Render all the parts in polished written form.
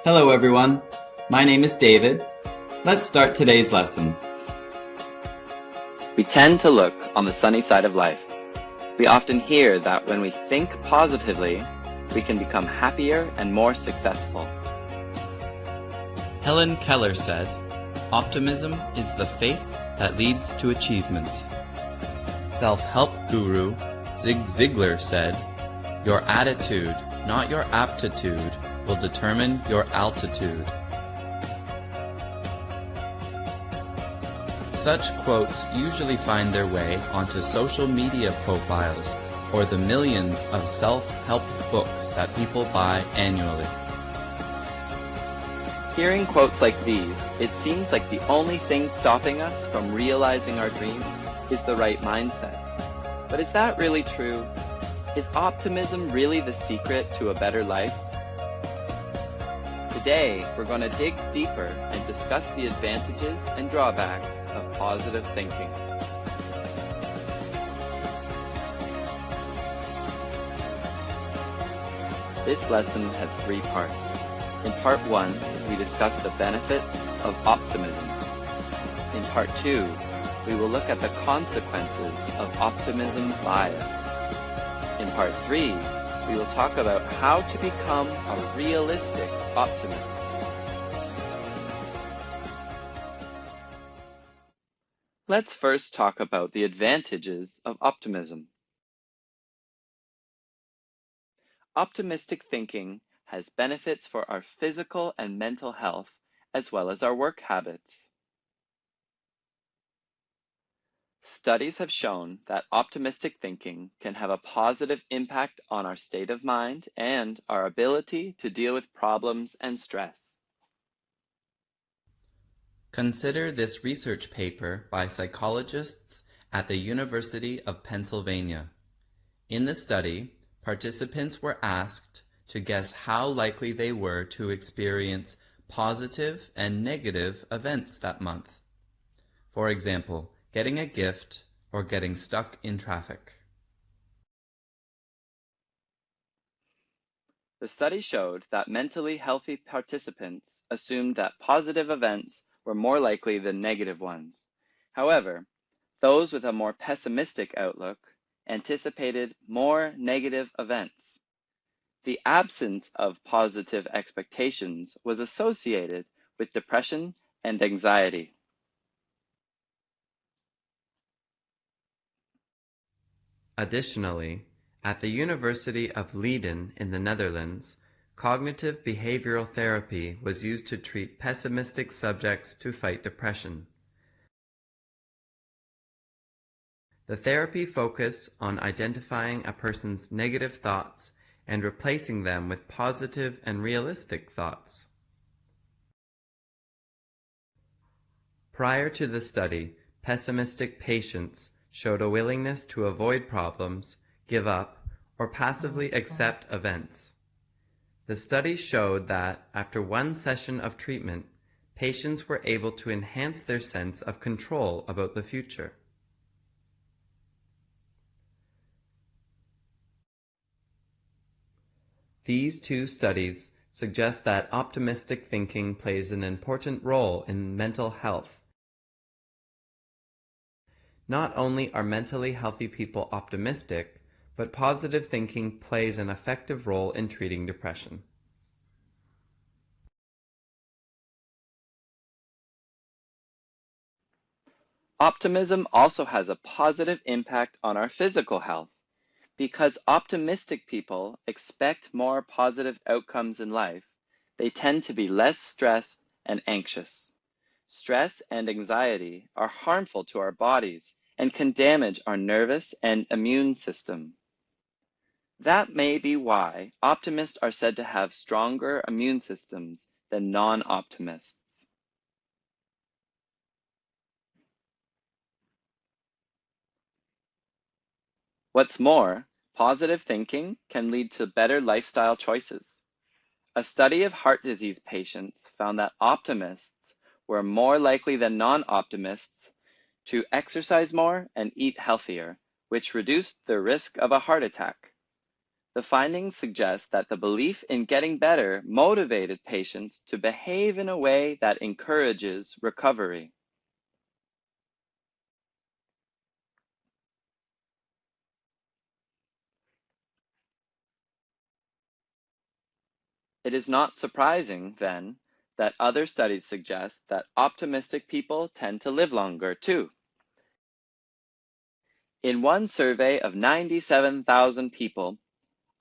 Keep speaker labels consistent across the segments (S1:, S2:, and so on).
S1: Hello everyone, my name is David. Let's start today's lesson.
S2: We tend to look on the sunny side of life. We often hear that when we think positively, we can become happier and more successful.
S3: Helen Keller said, "Optimism is the faith that leads to achievement." Self-help guru Zig Ziglar said, "Your attitude, not your aptitude, will determine your altitude." Such quotes usually find their way onto social media profiles or the millions of self-help books that people buy annually.
S2: Hearing quotes like these, it seems like the only thing stopping us from realizing our dreams is the right mindset. But is that really true? Is optimism really the secret to a better life? Today, we're going to dig deeper and discuss the advantages and drawbacks of positive thinking. This lesson has 3 parts. In part 1, we discuss the benefits of optimism. In part 2, we will look at the consequences of optimism bias. In part 3, we will talk about how to become a realistic optimist. Let's first talk about the advantages of optimism. Optimistic thinking has benefits for our physical and mental health, as well as our work habits. Studies have shown that optimistic thinking can have a positive impact on our state of mind and our ability to deal with problems and stress.
S3: Consider this research paper by psychologists at the University of Pennsylvania. In the study, participants were asked to guess how likely they were to experience positive and negative events that month. For example, getting a gift or getting stuck in traffic.
S2: The study showed that mentally healthy participants assumed that positive events were more likely than negative ones. However, those with a more pessimistic outlook anticipated more negative events. The absence of positive expectations was associated with depression and anxiety.
S3: Additionally, at the University of Leiden in the Netherlands, cognitive behavioral therapy was used to treat pessimistic subjects to fight depression. The therapy focused on identifying a person's negative thoughts and replacing them with positive and realistic thoughts. Prior to the study, pessimistic patients showed a willingness to avoid problems, give up, or passively accept events. The study showed that after 1 session of treatment, patients were able to enhance their sense of control about the future. These 2 studies suggest that optimistic thinking plays an important role in mental health. Not only are mentally healthy people optimistic, but positive thinking plays an effective role in treating depression.
S2: Optimism also has a positive impact on our physical health. Because optimistic people expect more positive outcomes in life, they tend to be less stressed and anxious. Stress and anxiety are harmful to our bodies and can damage our nervous and immune system. That may be why optimists are said to have stronger immune systems than non-optimists. What's more, positive thinking can lead to better lifestyle choices. A study of heart disease patients found that optimists were more likely than non-optimists to exercise more and eat healthier, which reduced the risk of a heart attack. The findings suggest that the belief in getting better motivated patients to behave in a way that encourages recovery. It is not surprising, then, that other studies suggest that optimistic people tend to live longer, too. In one survey of 97,000 people,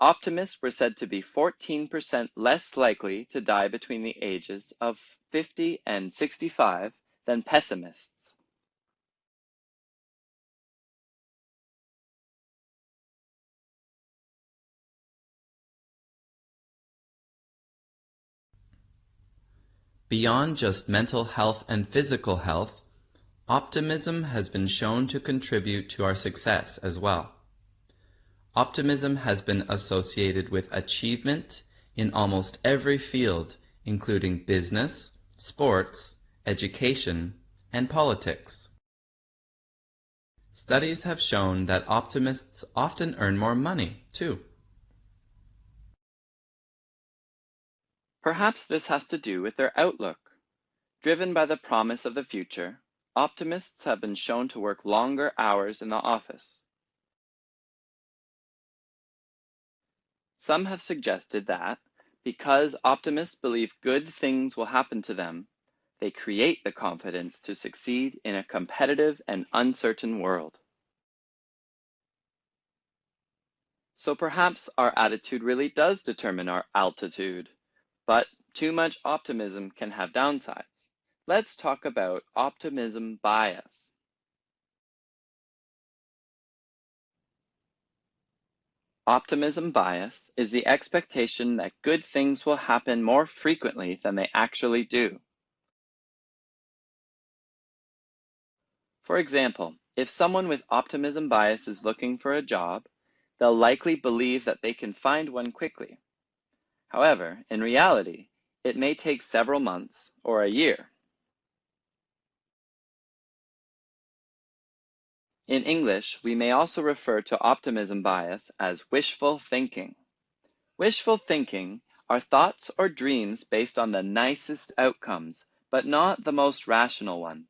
S2: optimists were said to be 14% less likely to die between the ages of 50 and 65 than pessimists.
S3: Beyond just mental health and physical health, optimism has been shown to contribute to our success as well. Optimism has been associated with achievement in almost every field, including business, sports, education, and politics. Studies have shown that optimists often earn more money, too.
S2: Perhaps this has to do with their outlook. Driven by the promise of the future, optimists have been shown to work longer hours in the office. Some have suggested that, because optimists believe good things will happen to them, they create the confidence to succeed in a competitive and uncertain world. So perhaps our attitude really does determine our altitude, but too much optimism can have downsides. Let's talk about optimism bias. Optimism bias is the expectation that good things will happen more frequently than they actually do. For example, if someone with optimism bias is looking for a job, they'll likely believe that they can find one quickly. However, in reality, it may take several months or a year. In English, we may also refer to optimism bias as wishful thinking. Wishful thinking are thoughts or dreams based on the nicest outcomes, but not the most rational one.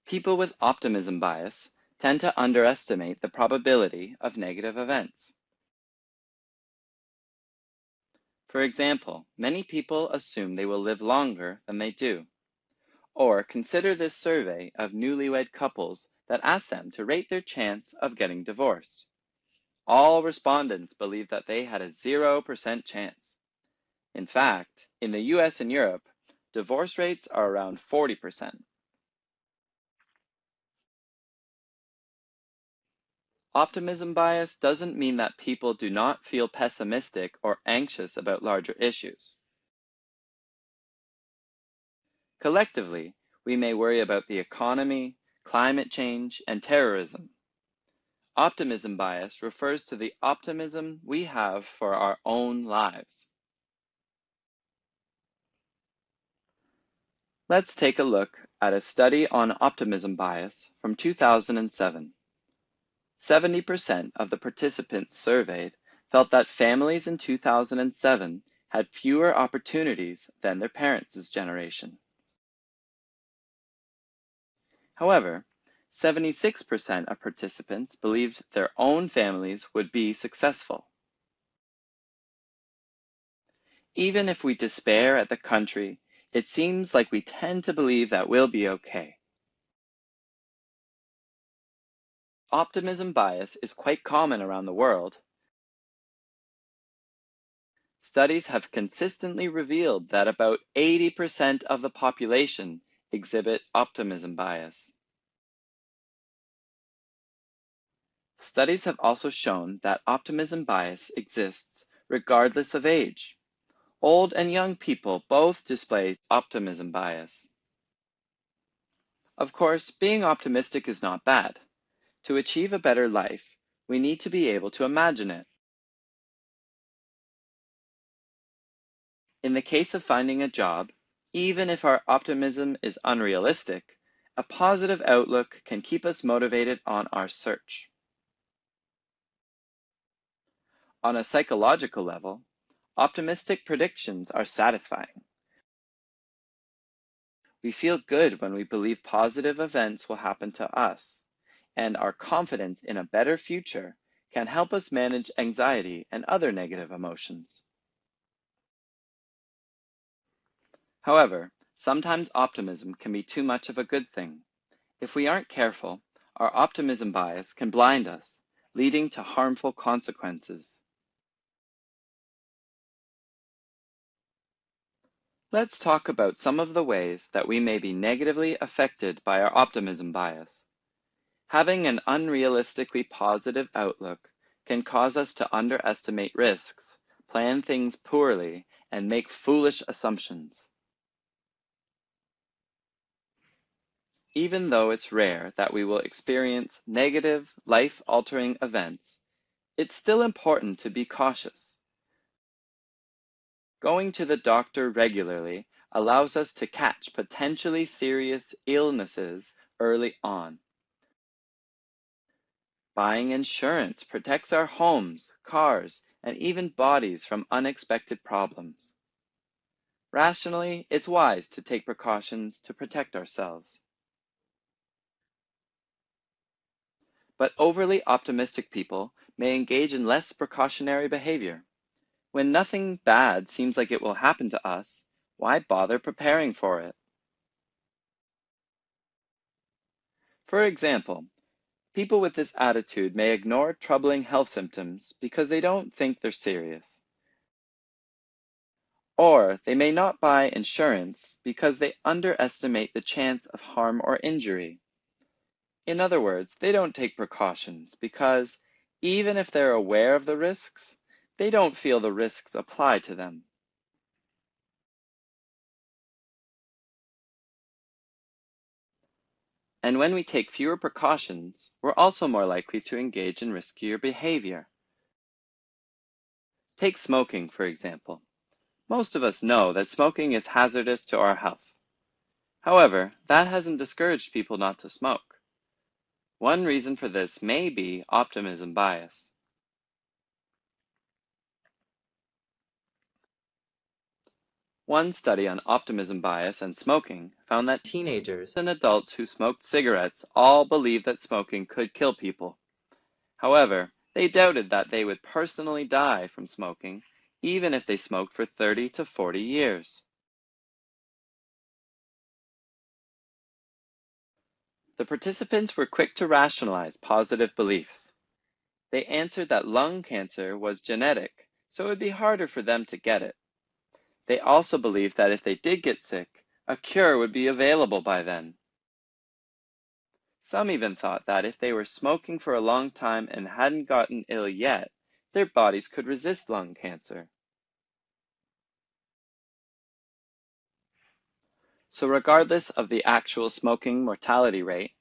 S2: People with optimism bias tend to underestimate the probability of negative events. For example, many people assume they will live longer than they do. Or consider this survey of newlywed couples that asked them to rate their chance of getting divorced. All respondents believed that they had a 0% chance. In fact, in the US and Europe, divorce rates are around 40%. Optimism bias doesn't mean that people do not feel pessimistic or anxious about larger issues. Collectively, we may worry about the economy, climate change, and terrorism. Optimism bias refers to the optimism we have for our own lives. Let's take a look at a study on optimism bias from 2007. 70% of the participants surveyed felt that families in 2007 had fewer opportunities than their parents' generation. However, 76% of participants believed their own families would be successful. Even if we despair at the country, it seems like we tend to believe that we'll be okay. Optimism bias is quite common around the world. Studies have consistently revealed that about 80% of the population exhibit optimism bias. Studies have also shown that optimism bias exists regardless of age. Old and young people both display optimism bias. Of course, being optimistic is not bad. To achieve a better life, we need to be able to imagine it. In the case of finding a job, even if our optimism is unrealistic, a positive outlook can keep us motivated on our search. On a psychological level, optimistic predictions are satisfying. We feel good when we believe positive events will happen to us, and our confidence in a better future can help us manage anxiety and other negative emotions. However, sometimes optimism can be too much of a good thing. If we aren't careful, our optimism bias can blind us, leading to harmful consequences. Let's talk about some of the ways that we may be negatively affected by our optimism bias. Having an unrealistically positive outlook can cause us to underestimate risks, plan things poorly, and make foolish assumptions. Even though it's rare that we will experience negative, life-altering events, it's still important to be cautious. Going to the doctor regularly allows us to catch potentially serious illnesses early on. Buying insurance protects our homes, cars, and even bodies from unexpected problems. Rationally, it's wise to take precautions to protect ourselves. But overly optimistic people may engage in less precautionary behavior. When nothing bad seems like it will happen to us, why bother preparing for it? For example, people with this attitude may ignore troubling health symptoms because they don't think they're serious. Or they may not buy insurance because they underestimate the chance of harm or injury. In other words, they don't take precautions because, even if they're aware of the risks, they don't feel the risks apply to them. And when we take fewer precautions, we're also more likely to engage in riskier behavior. Take smoking, for example. Most of us know that smoking is hazardous to our health. However, that hasn't discouraged people not to smoke. One reason for this may be optimism bias. One study on optimism bias and smoking found that teenagers and adults who smoked cigarettes all believed that smoking could kill people. However, they doubted that they would personally die from smoking, even if they smoked for 30 to 40 years. The participants were quick to rationalize positive beliefs. They answered that lung cancer was genetic, so it would be harder for them to get it. They also believed that if they did get sick, a cure would be available by then. Some even thought that if they were smoking for a long time and hadn't gotten ill yet, their bodies could resist lung cancer. So regardless of the actual smoking mortality rate,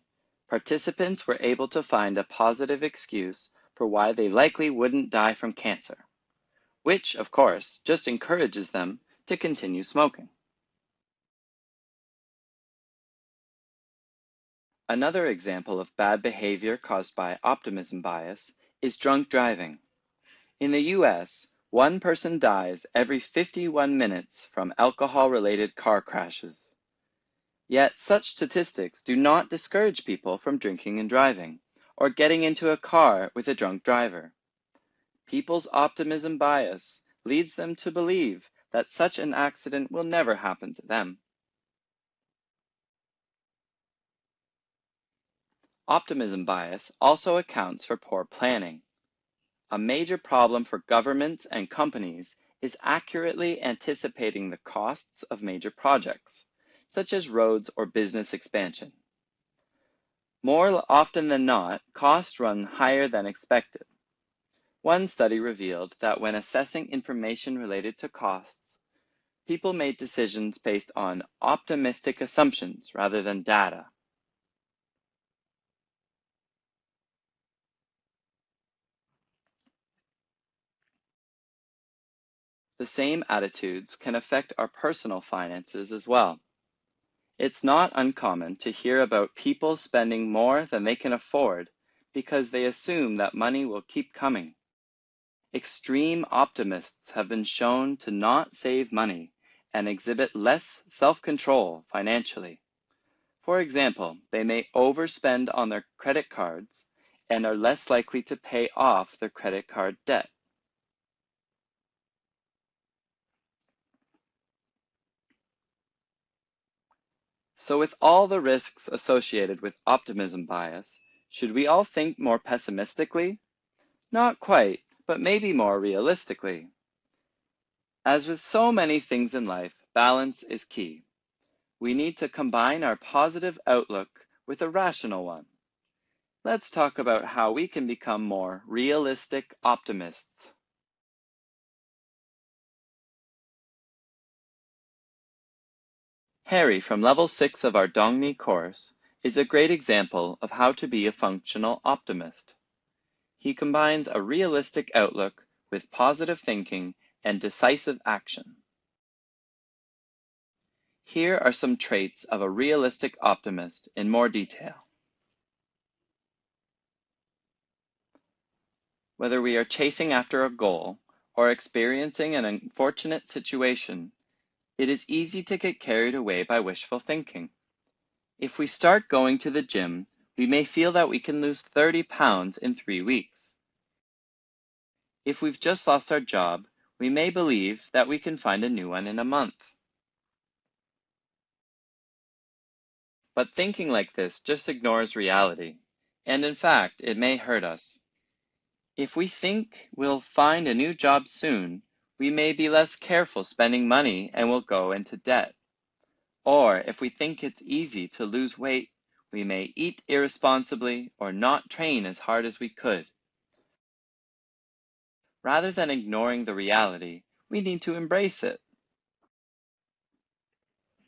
S2: participants were able to find a positive excuse for why they likely wouldn't die from cancer, which, of course, just encourages them to continue smoking. Another example of bad behavior caused by optimism bias is drunk driving. In the US, one person dies every 51 minutes from alcohol-related car crashes. Yet such statistics do not discourage people from drinking and driving, or getting into a car with a drunk driver. People's optimism bias leads them to believe that such an accident will never happen to them. Optimism bias also accounts for poor planning. A major problem for governments and companies is accurately anticipating the costs of major projects, such as roads or business expansion. More often than not, costs run higher than expected. One study revealed that when assessing information related to costs, people made decisions based on optimistic assumptions rather than data. The same attitudes can affect our personal finances as well. It's not uncommon to hear about people spending more than they can afford because they assume that money will keep coming. Extreme optimists have been shown to not save money and exhibit less self-control financially. For example, they may overspend on their credit cards and are less likely to pay off their credit card debt. So with all the risks associated with optimism bias, should we all think more pessimistically? Not quite, but maybe more realistically. As with so many things in life, balance is key. We need to combine our positive outlook with a rational one. Let's talk about how we can become more realistic optimists. Harry from level 6 of our Dongni course is a great example of how to be a functional optimist. He combines a realistic outlook with positive thinking and decisive action. Here are some traits of a realistic optimist in more detail. Whether we are chasing after a goal or experiencing an unfortunate situation, it is easy to get carried away by wishful thinking. If we start going to the gym, we may feel that we can lose 30 pounds in 3 weeks. If we've just lost our job, we may believe that we can find a new one in a month. But thinking like this just ignores reality, and in fact, it may hurt us. If we think we'll find a new job soon, we may be less careful spending money and will go into debt. Or if we think it's easy to lose weight, we may eat irresponsibly or not train as hard as we could. Rather than ignoring the reality, we need to embrace it.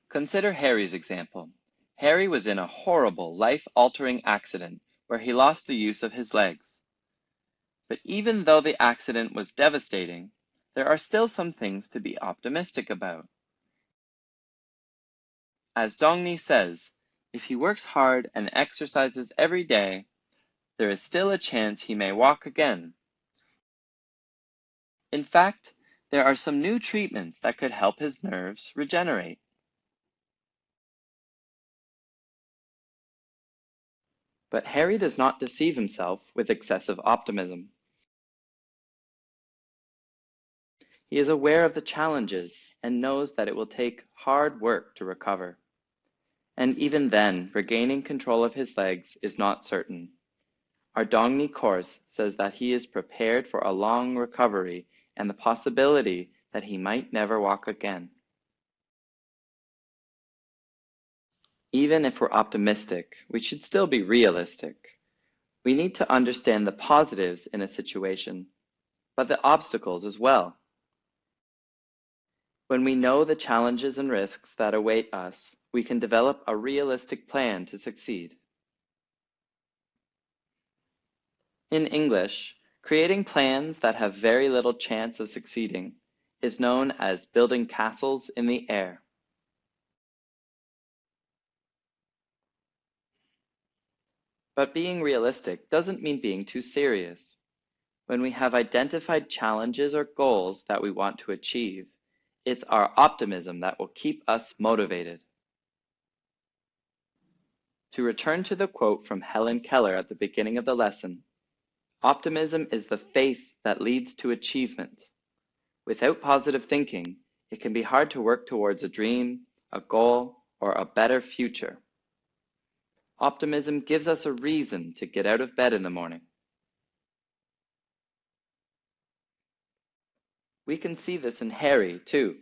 S2: Consider Harry's example. Harry was in a horrible, life-altering accident where he lost the use of his legs. But even though the accident was devastating, there are still some things to be optimistic about. As Dongni says, if he works hard and exercises every day, there is still a chance he may walk again. In fact, there are some new treatments that could help his nerves regenerate. But Harry does not deceive himself with excessive optimism. He is aware of the challenges and knows that it will take hard work to recover. And even then, regaining control of his legs is not certain. Our Dongni course says that he is prepared for a long recovery and the possibility that he might never walk again. Even if we're optimistic, we should still be realistic. We need to understand the positives in a situation, but the obstacles as well. When we know the challenges and risks that await us, we can develop a realistic plan to succeed. In English, creating plans that have very little chance of succeeding is known as building castles in the air. But being realistic doesn't mean being too serious. When we have identified challenges or goals that we want to achieve, it's our optimism that will keep us motivated. To return to the quote from Helen Keller at the beginning of the lesson, optimism is the faith that leads to achievement. Without positive thinking, it can be hard to work towards a dream, a goal, or a better future. Optimism gives us a reason to get out of bed in the morning. We can see this in Harry, too.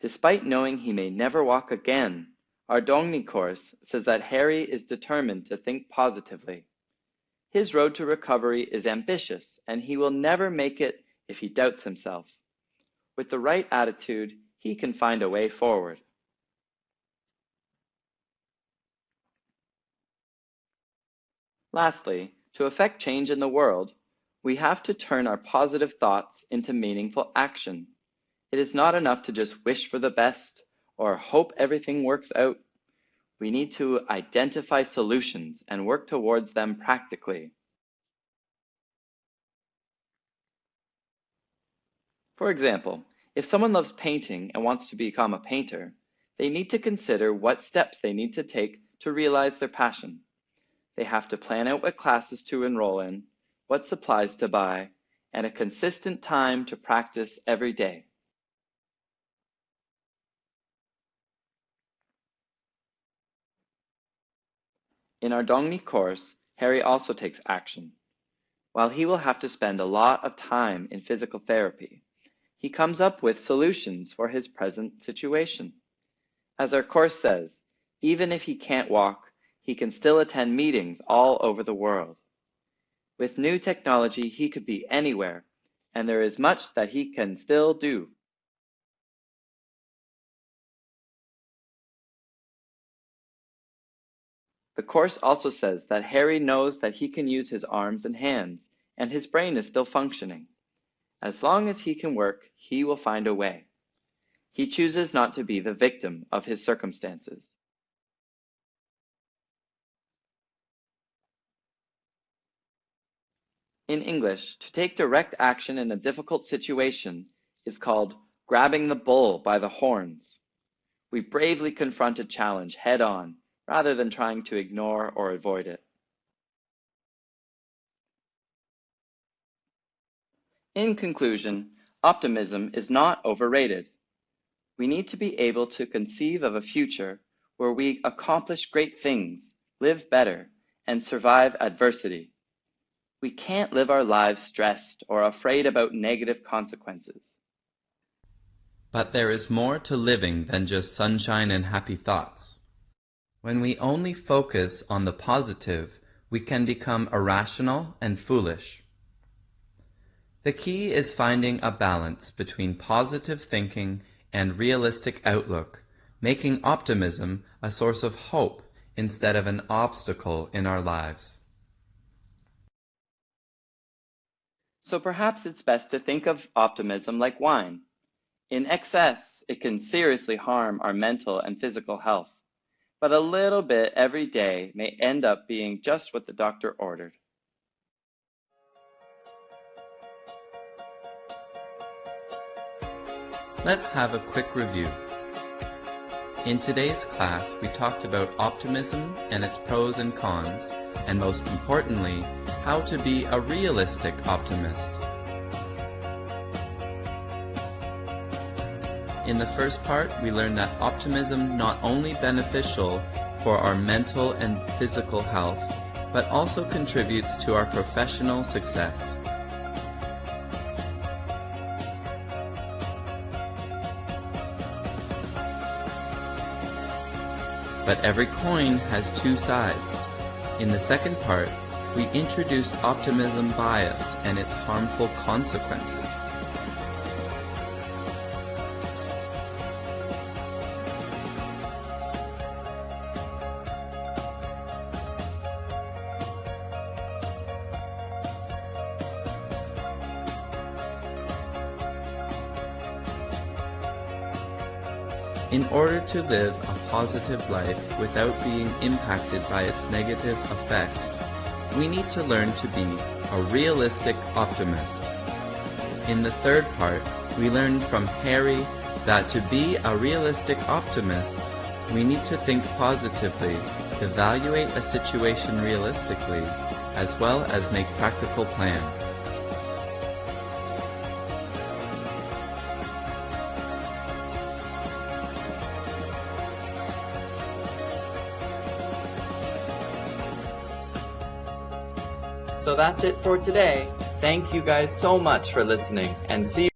S2: Despite knowing he may never walk again, our Dongni course says that Harry is determined to think positively. His road to recovery is ambitious, and he will never make it if he doubts himself. With the right attitude, he can find a way forward. Lastly, to affect change in the world, we have to turn our positive thoughts into meaningful action. It is not enough to just wish for the best or hope everything works out. We need to identify solutions and work towards them practically. For example, if someone loves painting and wants to become a painter, they need to consider what steps they need to take to realize their passion. They have to plan out what classes to enroll in, what supplies to buy, and a consistent time to practice every day. In our Dongni course, Harry also takes action. While he will have to spend a lot of time in physical therapy, he comes up with solutions for his present situation. As our course says, even if he can't walk, he can still attend meetings all over the world. With new technology, he could be anywhere, and there is much that he can still do. The course also says that Harry knows that he can use his arms and hands, and his brain is still functioning. As long as he can work, he will find a way. He chooses not to be the victim of his circumstances. In English, to take direct action in a difficult situation is called grabbing the bull by the horns. We bravely confront a challenge head on, rather than trying to ignore or avoid it. In conclusion, optimism is not overrated. We need to be able to conceive of a future where we accomplish great things, live better, and survive adversity. We can't live our lives stressed or afraid about negative consequences.
S3: But there is more to living than just sunshine and happy thoughts. When we only focus on the positive, we can become irrational and foolish. The key is finding a balance between positive thinking and realistic outlook, making optimism a source of hope instead of an obstacle in our lives.
S2: So perhaps it's best to think of optimism like wine. In excess, it can seriously harm our mental and physical health, but a little bit every day may end up being just what the doctor ordered.
S3: Let's have a quick review. In today's class, we talked about optimism and its pros and cons, and most importantly, how to be a realistic optimist. In the first part, we learned that optimism not only beneficial for our mental and physical health, but also contributes to our professional success. But every coin has two sides. In the second part, we introduced optimism bias and its harmful consequences. In order to live a positive life without being impacted by its negative effects, we need to learn to be a realistic optimist. In the third part, we learned from Harry that to be a realistic optimist, we need to think positively, evaluate a situation realistically, as well as make practical plans.
S1: So that's it for today. Thank you guys so much for listening, and see you